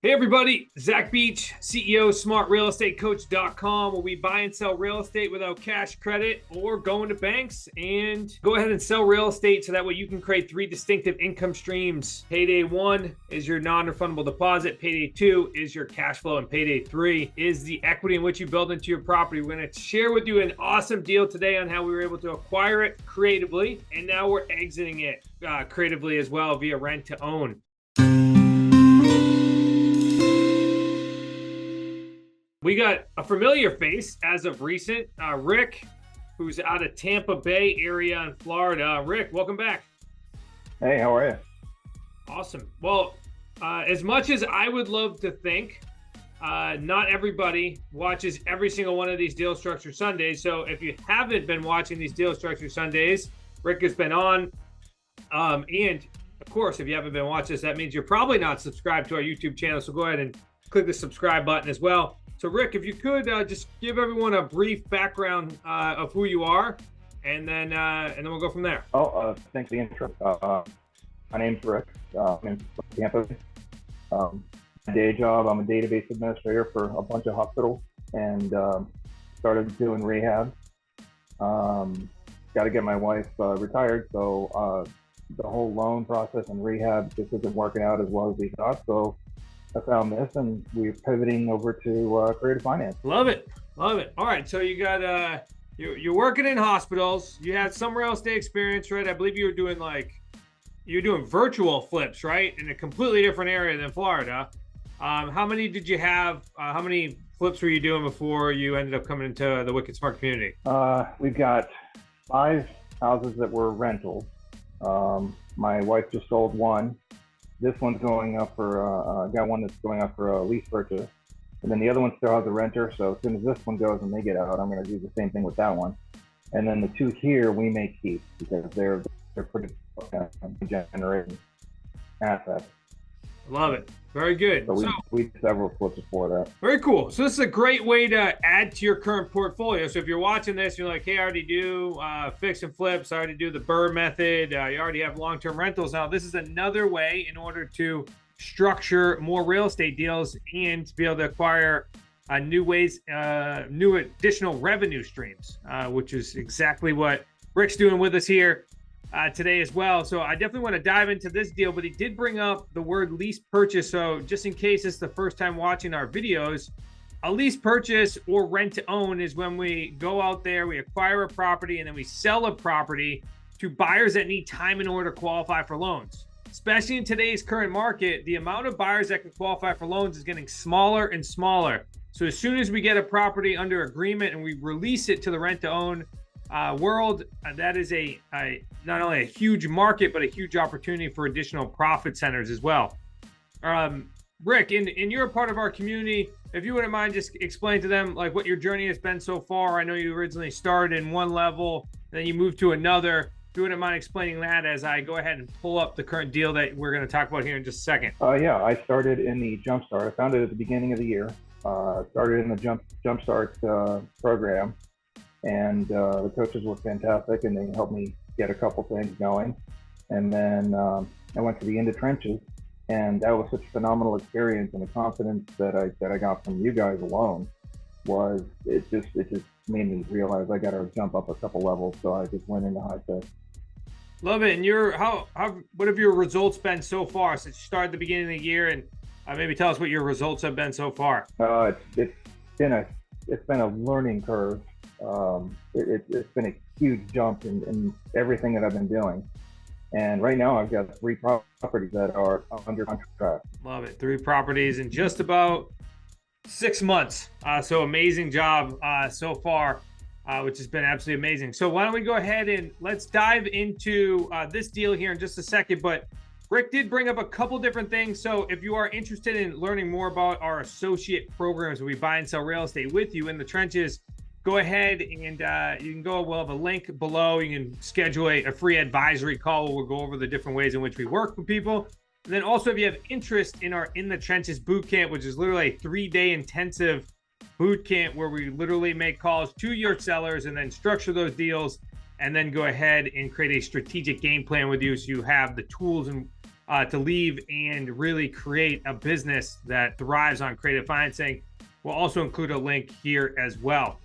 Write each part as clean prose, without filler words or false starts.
Hey everybody, Zach Beach, CEO, smartrealestatecoach.com, where we buy and sell real estate without cash credit or going to banks and go ahead and sell real estate so that way you can create three distinctive income streams. Payday 1 is your non-refundable deposit. Payday 2 is your cash flow. And payday 3 is the equity in which you build into your property. We're going to share with you an awesome deal today on how we were able to acquire it creatively. And now we're exiting it creatively as well via rent to own. We got a familiar face as of recent, Rick, who's out of Tampa Bay area in Florida. Rick, welcome back. Hey, how are you? Awesome. Well, as much as I would love to think, not everybody watches every single one of these Deal Structure Sundays. So if you haven't been watching these Deal Structure Sundays, Rick has been on. And of course, if you haven't been watching this, that means you're probably not subscribed to our YouTube channel. So go ahead and click the subscribe button as well. So Rick, if you could just give everyone a brief background of who you are, and then we'll go from there. Thanks for the intro. My name's Rick. I'm in Tampa. My day job, I'm a database administrator for a bunch of hospitals, and started doing rehab. Got to get my wife retired, so the whole loan process and rehab just isn't working out as well as we thought. So I found this, and we're pivoting over to creative finance. Love it. All right, so you got you're working in hospitals. You had some real estate experience, right? I believe you were doing virtual flips, right, in a completely different area than Florida. How many did you have? How many flips were you doing before you ended up coming into the Wicked Smart community? We've got 5 houses that were rentals. My wife just sold one. This one's going up for, got one that's going up for a lease purchase. And then the other one still has a renter. So as soon as this one goes and they get out, I'm going to do the same thing with that one. And then the 2 here, we may keep because they're pretty generating assets. Love it. Very good. So we did several flips before that. Very cool. So this is a great way to add to your current portfolio. So if you're watching this, you're like, hey, I already do fix and flips. I already do the BRRRR method. You already have long-term rentals. Now, this is another way in order to structure more real estate deals and to be able to acquire new additional revenue streams, which is exactly what Rick's doing with us here today as well. So I definitely want to dive into this deal, but he did bring up the word lease purchase. So just in case it's the first time watching our videos, a lease purchase or rent to own is when we go out there, we acquire a property, and then we sell a property to buyers that need time in order to qualify for loans. Especially in today's current market, the amount of buyers that can qualify for loans is getting smaller and smaller. So as soon as we get a property under agreement and we release it to the rent to own world, that is not only a huge market, but a huge opportunity for additional profit centers as well. Rick, in you're a part of our community, if you wouldn't mind just explain to them like what your journey has been so far. I know you originally started in one level, then you moved to another. If you wouldn't mind explaining that as I go ahead and pull up the current deal that we're going to talk about here in just a second. Yeah, I started in the Jumpstart. I found it at the beginning of the year. Started in the Jumpstart program. And the coaches were fantastic, and they helped me get a couple things going. And then I went to the In the Trenches, and that was such a phenomenal experience. And the confidence that I got from you guys alone was it just made me realize I got to jump up a couple levels. So I just went into high tech. Love it. And what have your results been so far since you started at the beginning of the year? And maybe tell us what your results have been so far. It's been a learning curve. It's been a huge jump in everything that I've been doing. And right now I've got 3 properties that are under contract. Love it. 3 properties in just about 6 months. So amazing job so far, which has been absolutely amazing. So why don't we go ahead and let's dive into this deal here in just a second. But Rick did bring up a couple different things. So if you are interested in learning more about our associate programs where we buy and sell real estate with you in the trenches, go ahead and you can go, we'll have a link below. You can schedule a free advisory call where we'll go over the different ways in which we work with people. And then also if you have interest in our In the Trenches boot camp, which is literally a 3-day intensive boot camp where we literally make calls to your sellers and then structure those deals and then go ahead and create a strategic game plan with you so you have the tools and to leave and really create a business that thrives on creative financing. We'll also include a link here as well.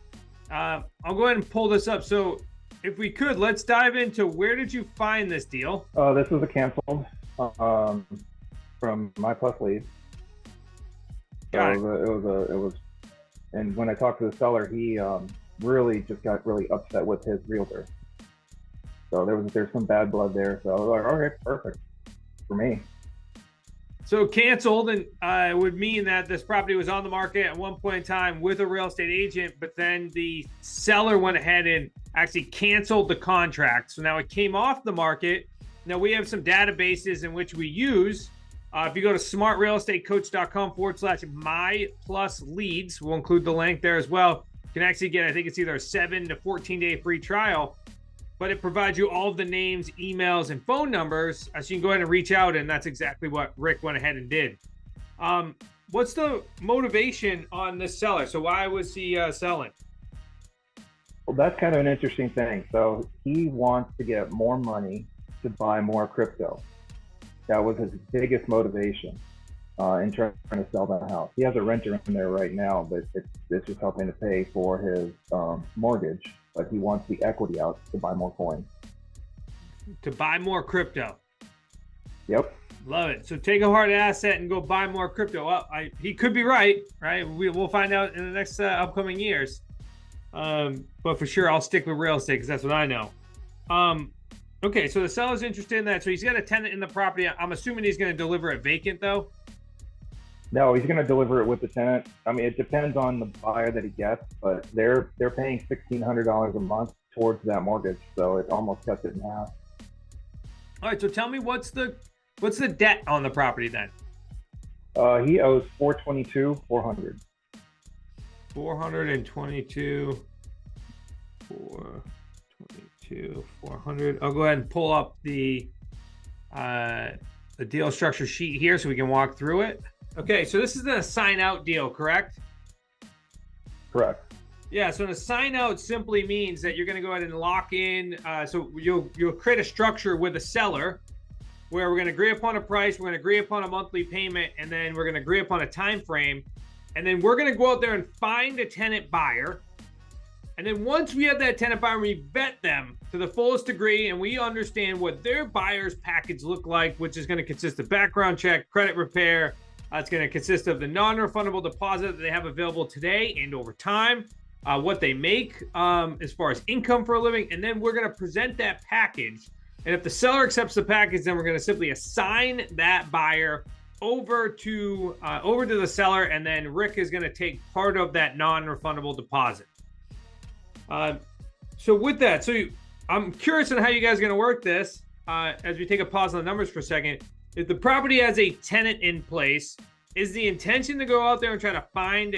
I'll go ahead and pull this up. So if we could, let's dive into where did you find this deal? This was a canceled from My Plus Leads. So it was, and when I talked to the seller, he really just got really upset with his realtor. So there's some bad blood there. So I was like, okay, perfect for me. So canceled, and it would mean that this property was on the market at one point in time with a real estate agent, but then the seller went ahead and actually canceled the contract. So now it came off the market. Now we have some databases in which we use. If you go to smartrealestatecoach.com/myplusleads, we'll include the link there as well. You can actually get, I think it's either a 7 to 14-day free trial, but it provides you all of the names, emails, and phone numbers. So you can go ahead and reach out, and that's exactly what Rick went ahead and did. What's the motivation on this seller? So why was he selling? Well, that's kind of an interesting thing. So he wants to get more money to buy more crypto. That was his biggest motivation in trying to sell that house. He has a renter in there right now, but it's just helping to pay for his mortgage. But he wants the equity out to buy more coins. To buy more crypto. Yep. Love it. So take a hard asset and go buy more crypto. Well, he could be right? We'll find out in the next upcoming years. But for sure, I'll stick with real estate because that's what I know. Okay, so the seller's interested in that. So he's got a tenant in the property. I'm assuming he's going to deliver it vacant, though? No, he's going to deliver it with the tenant. I mean, it depends on the buyer that he gets, but they're paying $1,600 a month towards that mortgage, so it almost cuts it in half. All right, so tell me what's the debt on the property then? He owes $422,400. $422,400. I'll go ahead and pull up the deal structure sheet here so we can walk through it. Okay, so this is a sign out deal, correct? Correct. Yeah, so a sign out simply means that you're going to go ahead and lock in. So you'll create a structure with a seller where we're going to agree upon a price, we're going to agree upon a monthly payment, and then we're going to agree upon a time frame. And then we're going to go out there and find a tenant buyer. And then once we have that tenant buyer, we vet them to the fullest degree, and we understand what their buyer's package look like, which is going to consist of background check, credit repair. It's going to consist of the non-refundable deposit that they have available today and over time, what they make as far as income for a living, and then we're going to present that package. And if the seller accepts the package, then we're going to simply assign that buyer over to the seller, and then Rick is going to take part of that non-refundable deposit. So with that, I'm curious on how you guys are going to work this as we take a pause on the numbers for a second. If the property has a tenant in place, is the intention to go out there and try to find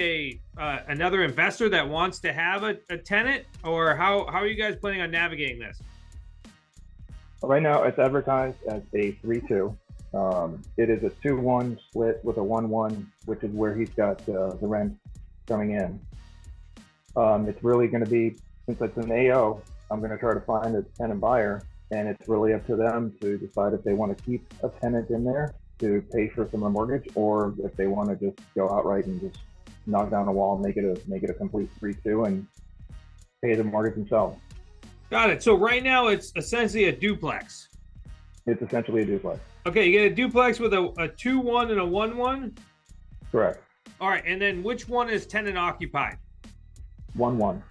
another investor that wants to have a tenant, or how are you guys planning on navigating this? Right now, it's advertised as a 3-2. It is a 2-1 split with a 1-1, which is where he's got the rent coming in. It's really going to be, since it's an AO, I'm going to try to find a tenant buyer, and it's really up to them to decide if they want to keep a tenant in there to pay for some of the mortgage, or if they want to just go outright and just knock down a wall and make it a complete 3-2 and pay the mortgage themselves. Got it. So right now it's essentially a duplex. It's essentially a duplex. Okay, you get a duplex with a 2-1 and a 1-1? Correct. All right, and then which one is tenant occupied? 1-1.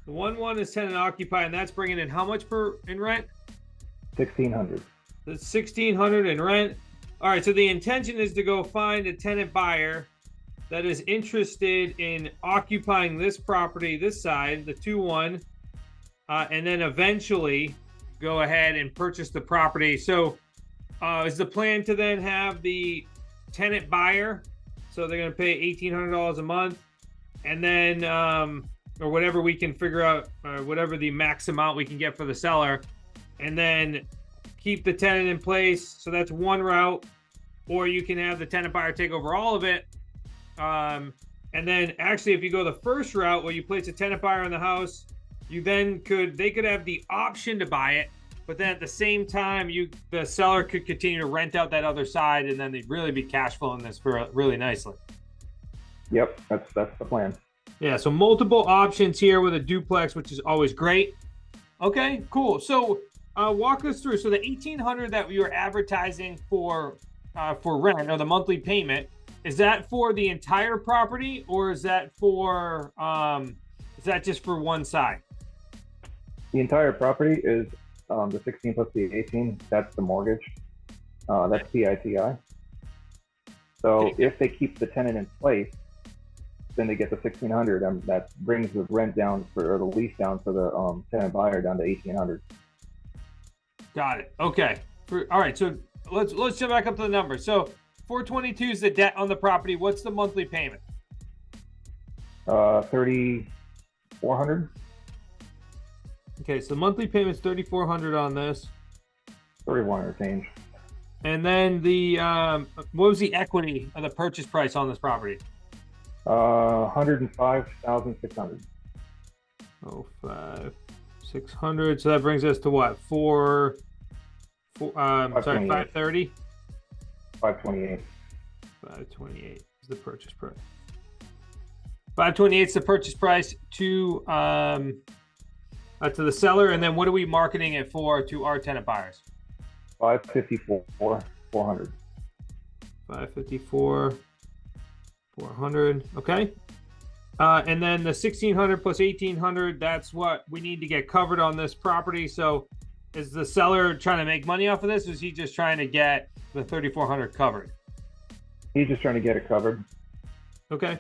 The 1-1 is tenant occupied, and that's bringing in how much in rent? $1,600. That's $1,600 in rent. All right, so the intention is to go find a tenant buyer that is interested in occupying this property, this side, the 2-1, and then eventually go ahead and purchase the property. So is the plan to then have the tenant buyer, so they're going to pay $1,800 a month, and then or whatever we can figure out, whatever the max amount we can get for the seller, and then keep the tenant in place. So that's one route. Or you can have the tenant buyer take over all of it. And then actually, if you go the first route where you place a tenant buyer in the house, they could have the option to buy it. but then at the same time, the seller could continue to rent out that other side, and then they'd really be cash flowing this for really nicely. Yep, that's the plan. Yeah, so multiple options here with a duplex, which is always great. Okay, cool. So walk us through. So the $1,800 that we were advertising for rent, or the monthly payment, is that for the entire property, or is that just for one side? The entire property is the 16 plus the 18. That's the mortgage. That's PITI. So Okay. if they keep the tenant in place, then they get the 1,600, and that brings the rent down or the lease down for the tenant buyer down to 1,800. Got it. Okay. All right. So let's jump back up to the numbers. So 422 is the debt on the property. What's the monthly payment? 3,400. Okay, so monthly payment's 3,400 on this, 3,100 change. and then the what was the equity of the purchase price on this property? 105,600. 600. So that brings us to what? 530. 528. 528 is the purchase price. 528 is the purchase price to the seller, and then what are we marketing it for to our tenant buyers? 554, 400. 554, 400. Okay. And then the 1,600 plus 1,800, that's what we need to get covered on this property. So is the seller trying to make money off of this, or is he just trying to get the 3,400 covered? He's just trying to get it covered. Okay.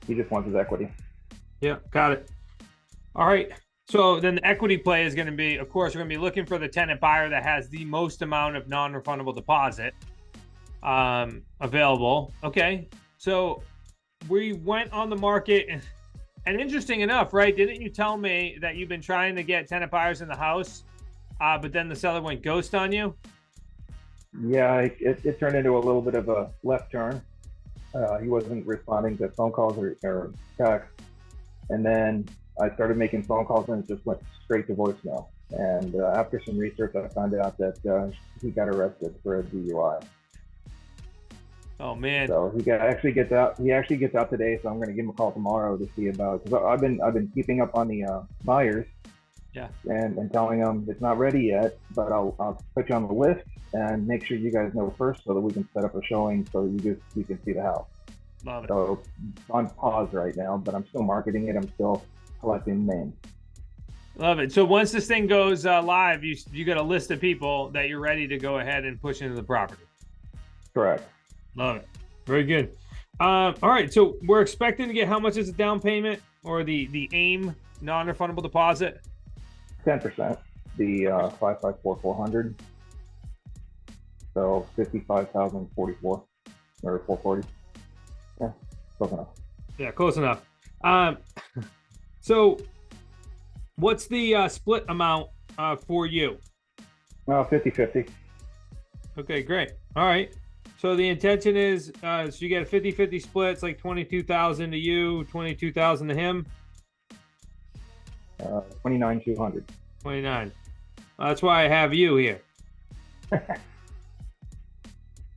He just wants his equity. Yeah, got it. All right. So then the equity play is going to be, of course, we're going to be looking for the tenant buyer that has the most amount of non-refundable deposit available. Okay. So we went on the market, and interesting enough, right? Didn't you tell me that you've been trying to get tenant buyers in the house, but then the seller went ghost on you? Yeah, it turned into a little bit of a left turn. He wasn't responding to phone calls or texts. And then I started making phone calls, and it just went straight to voicemail. And after some research, I found out that he got arrested for a DUI. Oh man! So he actually gets out. He actually gets out today. So I'm going to give him a call tomorrow to see about. Because I've been keeping up on the buyers. Yeah. And telling them it's not ready yet, but I'll put you on the list and make sure you guys know first, so that we can set up a showing so you can see the house. Love it. So it's on pause right now, but I'm still marketing it. I'm still collecting names. Love it. So once this thing goes live, you got a list of people that you're ready to go ahead and push into the property. Correct. Love it. Very good. All right. So we're expecting to get how much is a down payment, or the AIM non-refundable deposit? 10%. The 554,400. So 55,044 or 440. Yeah, close enough. Yeah, close enough. So what's the split amount for you? 50-50. Okay, great. All right. So the intention is, so you get a 50-50 split. It's like 22,000 to you, 22,000 to him. 29,200. 29. That's why I have you here.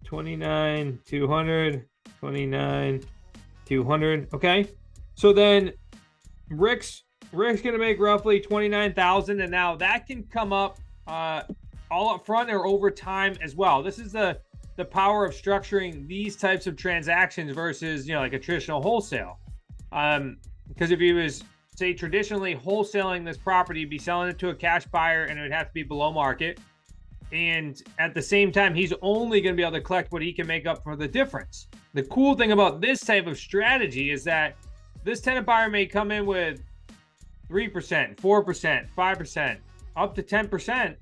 29,200. 29,200. Okay. So then Rick's gonna make roughly 29,000, and now that can come up all up front or over time as well. This is the power of structuring these types of transactions versus, like a traditional wholesale. Because if he was, say, traditionally wholesaling this property, he'd be selling it to a cash buyer, and it would have to be below market. And at the same time, he's only going to be able to collect what he can make up for the difference. The cool thing about this type of strategy is that this tenant buyer may come in with 3%, 4%, 5%, up to 10%.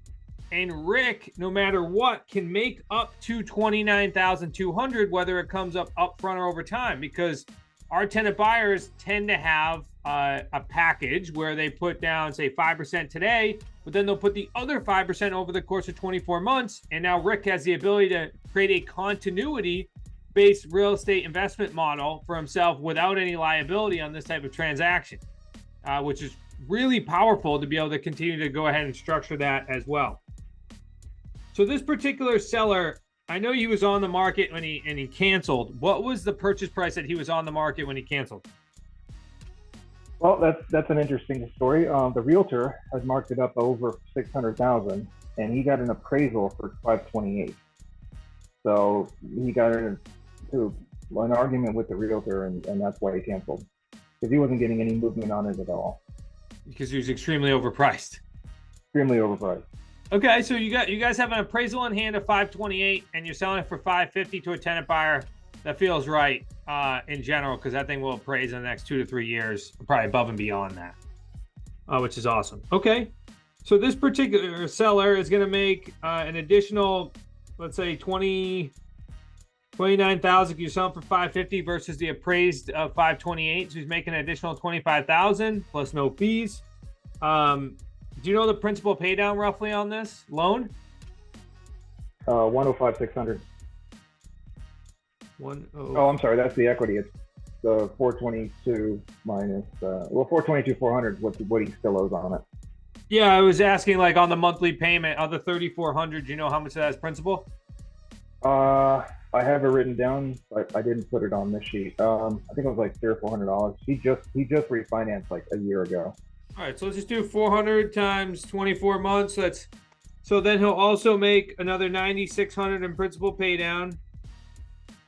And Rick, no matter what, can make up to 29,200, whether it comes up front or over time, because our tenant buyers tend to have a package where they put down, say, 5% today, but then they'll put the other 5% over the course of 24 months. And now Rick has the ability to create a continuity-based real estate investment model for himself without any liability on this type of transaction, which is really powerful to be able to continue to go ahead and structure that as well. So this particular seller, I know he was on the market when he canceled. What was the purchase price that he was on the market when he canceled? Well, that's an interesting story. The realtor has marked it up over 600,000, and he got an appraisal for 528. So he got into an argument with the realtor, and that's why he canceled, because he wasn't getting any movement on it at all. Because he was extremely overpriced. Extremely overpriced. Okay, so you guys have an appraisal in hand of 528, and you're selling it for 550 to a tenant buyer. That feels right in general, because that thing will appraise in the next 2 to 3 years, probably above and beyond that, which is awesome. Okay, so this particular seller is going to make an additional, let's say 29,000. You're selling for 550 versus the appraised of 528. So he's making an additional 25,000 plus no fees. Do you know the principal pay down roughly on this loan? 105,600. Oh, I'm sorry. That's the equity. It's the 422 minus 422,400 is what he still owes on it. Yeah, I was asking like on the monthly payment on the 3,400. Do you know how much of that is principal? I have it written down, but I didn't put it on this sheet. I think it was like $300 or $400. He just refinanced like a year ago. All right, so let's just do 400 times 24 months. So then he'll also make another 9,600 in principal pay down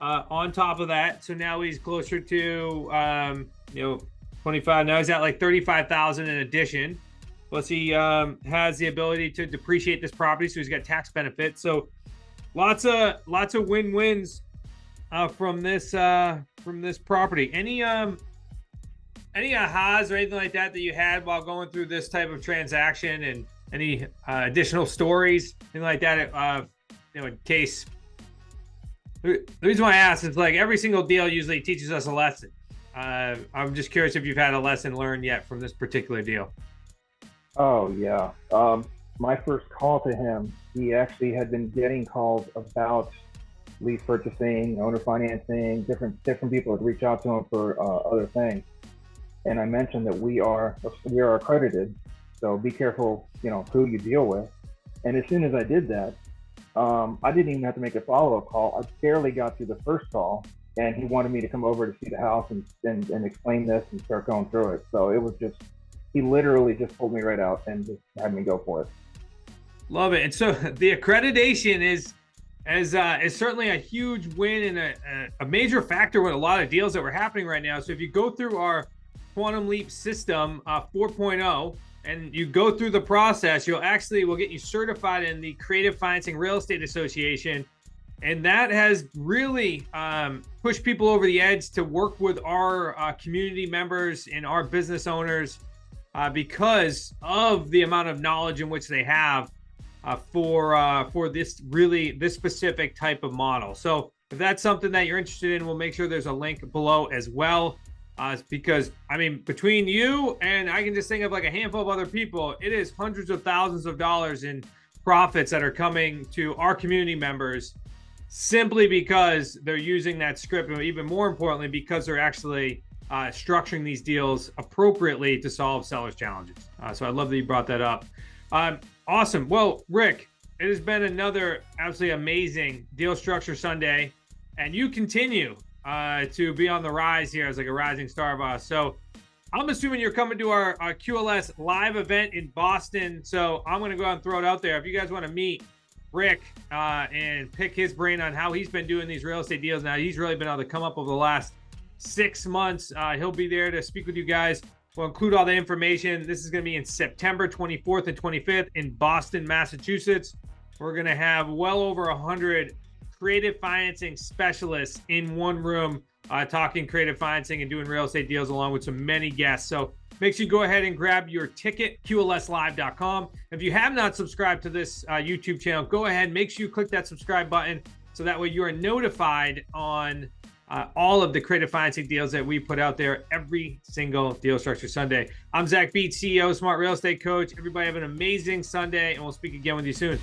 on top of that. So now he's closer to 25. Now he's at like 35,000 in addition. Plus he has the ability to depreciate this property, so he's got tax benefits. So lots of win-wins from this property. Any ahas or anything like that you had while going through this type of transaction, and any additional stories, anything like that? In case the reason why I ask is like every single deal usually teaches us a lesson. I'm just curious if you've had a lesson learned yet from this particular deal. Oh yeah. My first call to him, he actually had been getting calls about lease purchasing, owner financing, different people would reach out to him for other things. And I mentioned that we are accredited, so be careful, who you deal with. And as soon as I did that, I didn't even have to make a follow-up call. I barely got through the first call, and he wanted me to come over to see the house and explain this and start going through it. So it was he literally just pulled me right out and just had me go for it. Love it. And so the accreditation is certainly a huge win and a major factor with a lot of deals that were happening right now. So if you go through our Quantum Leap system 4.0 and you go through the process, we'll get you certified in the Creative Financing Real Estate Association. And that has really pushed people over the edge to work with our community members and our business owners because of the amount of knowledge in which they have for this specific type of model. So if that's something that you're interested in, we'll make sure there's a link below as well. Because between you and I can just think of like a handful of other people, it is hundreds of thousands of dollars in profits that are coming to our community members simply because they're using that script, and even more importantly, because they're actually structuring these deals appropriately to solve sellers' challenges. So I love that you brought that up. Awesome. Well, Rick, it has been another absolutely amazing Deal Structure Sunday, and you continue to be on the rise here as like a rising star boss. So I'm assuming you're coming to our QLS live event in Boston. So I'm going to go ahead and throw it out there. If you guys want to meet Rick and pick his brain on how he's been doing these real estate deals now, he's really been able to come up over the last 6 months. He'll be there to speak with you guys. We'll include all the information. This is going to be in September 24th and 25th in Boston, Massachusetts. We're going to have well over 100 creative financing specialists in one room talking creative financing and doing real estate deals along with many guests. So make sure you go ahead and grab your ticket, QLSlive.com. If you have not subscribed to this YouTube channel, go ahead, make sure you click that subscribe button so that way you are notified on all of the creative financing deals that we put out there every single Deal Structure Sunday. I'm Zach Beats, CEO, Smart Real Estate Coach. Everybody have an amazing Sunday, and we'll speak again with you soon.